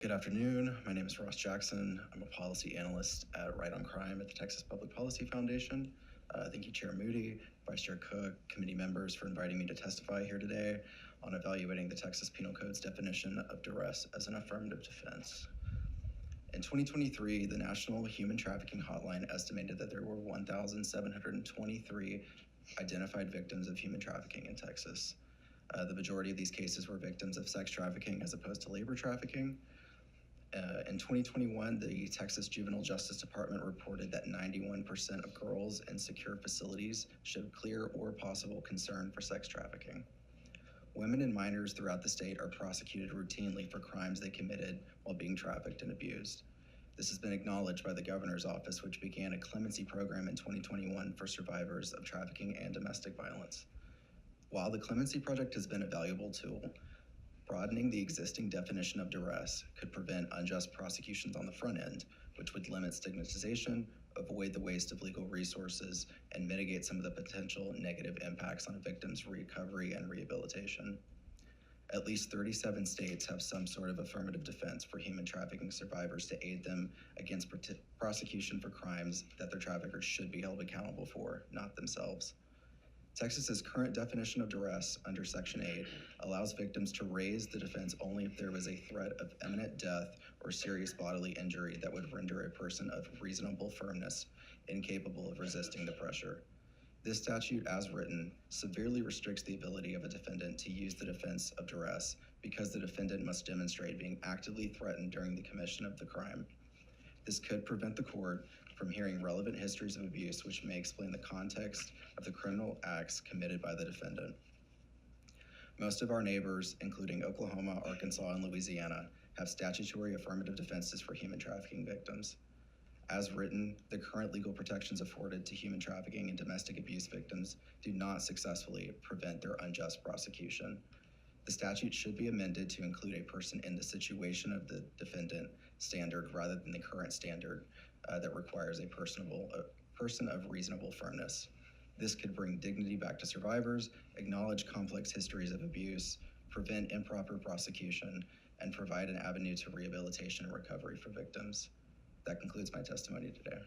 Good afternoon. My name is Ross Jackson. I'm a policy analyst at Right on Crime at the Texas Public Policy Foundation. Thank you, Chair Moody, Vice Chair Cook, committee members for inviting me to testify here today on evaluating the Texas Penal Code's definition of duress as an affirmative defense. In 2023, the National Human Trafficking Hotline estimated that there were 1,723 identified victims of human trafficking in Texas. The majority of these cases were victims of sex trafficking as opposed to labor trafficking. In 2021, the Texas Juvenile Justice Department reported that 91% of girls in secure facilities showed clear or possible concern for sex trafficking. Women and minors throughout the state are prosecuted routinely for crimes they committed while being trafficked and abused. This has been acknowledged by the governor's office, which began a clemency program in 2021 for survivors of trafficking and domestic violence. While the clemency project has been a valuable tool, broadening the existing definition of duress could prevent unjust prosecutions on the front end, which would limit stigmatization, avoid the waste of legal resources, and mitigate some of the potential negative impacts on a victim's recovery and rehabilitation. At least 37 states have some sort of affirmative defense for human trafficking survivors to aid them against prosecution for crimes that their traffickers should be held accountable for, not themselves. Texas's current definition of duress under Section 8 allows victims to raise the defense only if there was a threat of imminent death or serious bodily injury that would render a person of reasonable firmness incapable of resisting the pressure. This statute, as written, severely restricts the ability of a defendant to use the defense of duress because the defendant must demonstrate being actively threatened during the commission of the crime. This could prevent the court from hearing relevant histories of abuse, which may explain the context of the criminal acts committed by the defendant. Most of our neighbors, including Oklahoma, Arkansas, and Louisiana, have statutory affirmative defenses for human trafficking victims. As written, the current legal protections afforded to human trafficking and domestic abuse victims do not successfully prevent their unjust prosecution. The statute should be amended to include a person in the situation of the defendant standard rather than the current standard that requires a person of reasonable firmness. This could bring dignity back to survivors, acknowledge complex histories of abuse, prevent improper prosecution, and provide an avenue to rehabilitation and recovery for victims. That concludes my testimony today.